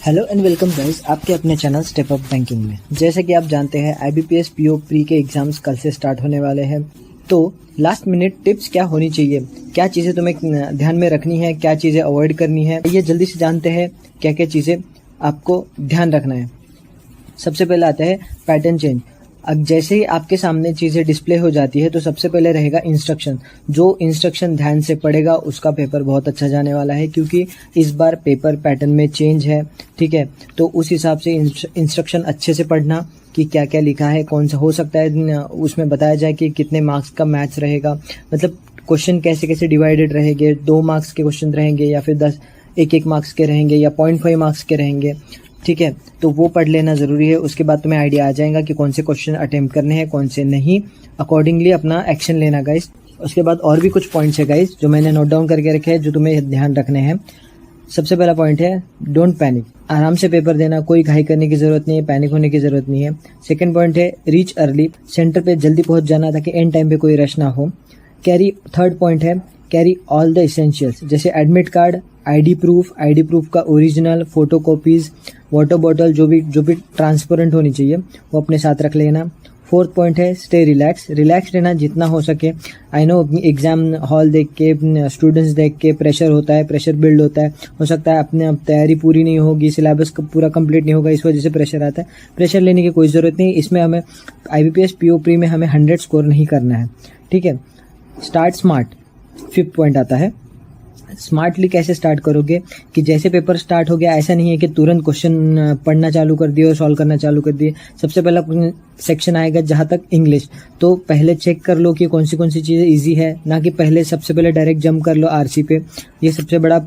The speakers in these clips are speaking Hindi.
हेलो एंड वेलकम गाइस आपके अपने चैनल स्टेप अप बैंकिंग में। जैसे कि आप जानते हैं IBPS PO प्री के एग्जाम्स कल से स्टार्ट होने वाले हैं, तो लास्ट मिनट टिप्स क्या होनी चाहिए, क्या चीज़ें तुम्हें ध्यान में रखनी है, क्या चीज़ें अवॉइड करनी है, ये जल्दी से जानते हैं क्या क्या चीज़ें आपको ध्यान रखना है। सबसे पहले आता है पैटर्न चेंज। अब जैसे ही आपके सामने चीज़ें डिस्प्ले हो जाती है तो सबसे पहले रहेगा इंस्ट्रक्शन। जो इंस्ट्रक्शन ध्यान से पढ़ेगा उसका पेपर बहुत अच्छा जाने वाला है, क्योंकि इस बार पेपर पैटर्न में चेंज है। ठीक है, तो उस हिसाब से इंस्ट्रक्शन अच्छे से पढ़ना कि क्या क्या लिखा है, कौन सा हो सकता है उसमें बताया जाए कि कितने मार्क्स का मैथ्स रहेगा, मतलब क्वेश्चन कैसे कैसे डिवाइडेड रहेंगे, 2 मार्क्स के क्वेश्चन रहेंगे या फिर 10 1 मार्क्स के रहेंगे या 0.5 मार्क्स के रहेंगे। ठीक है, तो वो पढ़ लेना ज़रूरी है। उसके बाद तुम्हें आइडिया आ जाएगा कि कौन से क्वेश्चन अटेम्प्ट करने हैं, कौन से नहीं। अकॉर्डिंगली अपना एक्शन लेना गाइस। उसके बाद और भी कुछ पॉइंट्स है गाइस जो मैंने नोट डाउन करके रखे हैं, जो तुम्हें ध्यान रखने हैं। सबसे पहला पॉइंट है डोंट पैनिक। आराम से पेपर देना, कोई घाई करने की जरूरत नहीं है, पैनिक होने की जरूरत नहीं है। सेकंड पॉइंट है रीच अर्ली, सेंटर पे जल्दी पहुंच जाना ताकि एंड टाइम पे कोई रश ना हो। थर्ड पॉइंट है कैरी ऑल द एसेंशियल्स, जैसे एडमिट कार्ड, आईडी प्रूफ का original, photo copies, water bottle जो भी ट्रांसपेरेंट होनी चाहिए वो अपने साथ रख लेना। फोर्थ पॉइंट है स्टे रिलैक्स रहना जितना हो सके। आई नो एग्जाम हॉल देख के, स्टूडेंट्स देख के प्रेशर होता है, प्रेशर बिल्ड होता है, हो सकता है अपने तैयारी पूरी नहीं होगी, सिलेबस पूरा कंप्लीट नहीं होगा, इस वजह से प्रेशर आता है। प्रेशर लेने की कोई ज़रूरत नहीं, इसमें हमें IBPS PO प्री में हमें 100 स्कोर नहीं करना है। ठीक है, स्टार्ट स्मार्ट। फिफ्थ पॉइंट आता है स्मार्टली कैसे स्टार्ट करोगे, कि जैसे पेपर स्टार्ट हो गया ऐसा नहीं है कि तुरंत क्वेश्चन पढ़ना चालू कर दिए और सॉल्व करना चालू कर दिए। सबसे पहला सेक्शन आएगा जहां तक इंग्लिश, तो पहले चेक कर लो कि कौन सी चीज़ें इजी है, ना कि पहले सबसे पहले डायरेक्ट जंप कर लो RC पे। ये सबसे बड़ा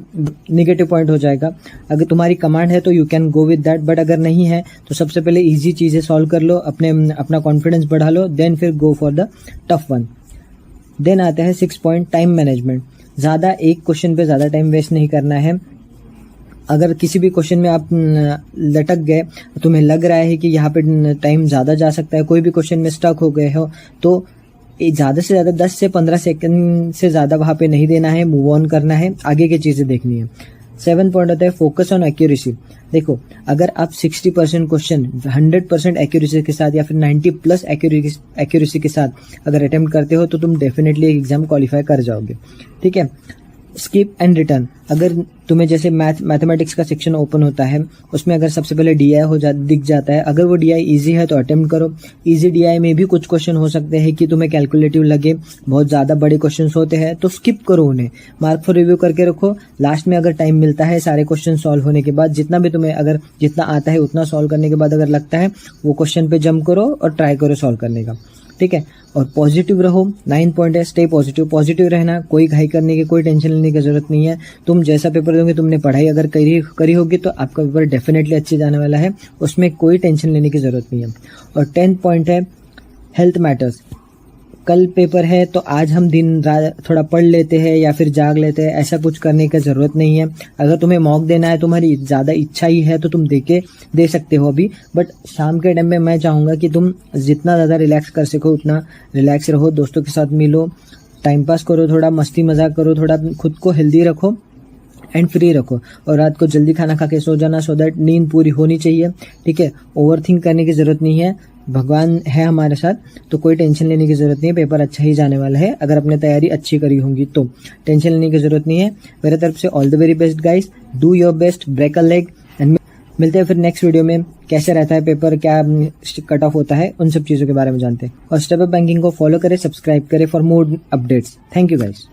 निगेटिव पॉइंट हो जाएगा। अगर तुम्हारी कमांड है तो you can go with that, but अगर नहीं है तो सबसे पहले ईजी चीज़ें सॉल्व कर लो, अपना कॉन्फिडेंस बढ़ा लो, देन फिर go for the tough one. Then आता है 6 पॉइंट टाइम मैनेजमेंट। ज़्यादा एक क्वेश्चन पे ज़्यादा टाइम वेस्ट नहीं करना है। अगर किसी भी क्वेश्चन में आप लटक गए, तुम्हें लग रहा है कि यहाँ पे टाइम ज़्यादा जा सकता है, कोई भी क्वेश्चन में स्टक हो गए हो, तो ज़्यादा से ज़्यादा 10 से 15 सेकंड से ज़्यादा वहाँ पे नहीं देना है, मूव ऑन करना है, आगे की चीज़ें देखनी है। 7 पॉइंट होता है फोकस ऑन एक्यूरेसी। देखो, अगर आप 60% क्वेश्चन 100% एक्यूरेसी के साथ या फिर 90+ एक्यूरेसी के साथ अगर अटेम्प्ट करते हो तो तुम डेफिनेटली एग्जाम क्वालिफाई कर जाओगे। ठीक है, स्किप एंड रिटर्न। अगर तुम्हें जैसे मैथमेटिक्स का सेक्शन ओपन होता है, उसमें अगर सबसे पहले DI दिख जाता है, अगर वो DI इजी है तो अटेम्प्ट करो। इजी DI में भी कुछ क्वेश्चन हो सकते हैं कि तुम्हें कैलकुलेटिव लगे, बहुत ज़्यादा बड़े क्वेश्चन होते हैं तो स्किप करो उन्हें, मार्क फॉर रिव्यू करके रखो। लास्ट में अगर टाइम मिलता है सारे क्वेश्चन सॉल्व होने के बाद, जितना भी तुम्हें अगर जितना आता है उतना सॉल्व करने के बाद अगर लगता है वो क्वेश्चन पे जंप करो और ट्राई करो सॉल्व करने का। ठीक है, और पॉजिटिव रहो। 9 पॉइंट है स्टे पॉजिटिव रहना, कोई घाई करने की, कोई टेंशन लेने की जरूरत नहीं है। तुम जैसा पेपर दोगे, तुमने पढ़ाई अगर करी होगी तो आपका पेपर डेफिनेटली अच्छे जाने वाला है, उसमें कोई टेंशन लेने की जरूरत नहीं है। और 10 पॉइंट है हेल्थ मैटर्स। कल पेपर है तो आज हम दिन रात थोड़ा पढ़ लेते हैं या फिर जाग लेते हैं, ऐसा कुछ करने की जरूरत नहीं है। अगर तुम्हें मॉक देना है, तुम्हारी ज़्यादा इच्छा ही है तो तुम दे सकते हो अभी, बट शाम के टाइम में मैं चाहूँगा कि तुम जितना ज़्यादा रिलैक्स कर सको उतना रिलैक्स रहो, दोस्तों के साथ मिलो, टाइम पास करो, थोड़ा मस्ती मजाक करो, थोड़ा खुद को हेल्दी रखो एंड फ्री रखो, और रात को जल्दी खाना खा के सो जाना, सो दैट नींद पूरी होनी चाहिए। ठीक है, ओवर थिंक करने की जरूरत नहीं है, भगवान है हमारे साथ तो कोई टेंशन लेने की जरूरत नहीं है, पेपर अच्छा ही जाने वाला है। अगर अपने तैयारी अच्छी करी होंगी तो टेंशन लेने की जरूरत नहीं है। मेरे तरफ से all the very best guys, do your best, break a leg, and मिलते हैं फिर नेक्स्ट वीडियो में। कैसे रहता है पेपर, क्या कट ऑफ होता है, उन सब चीज़ों के बारे में जानते हैं। और स्टेप अप बैंकिंग को फॉलो करें, सब्सक्राइब करें for more updates. Thank you guys.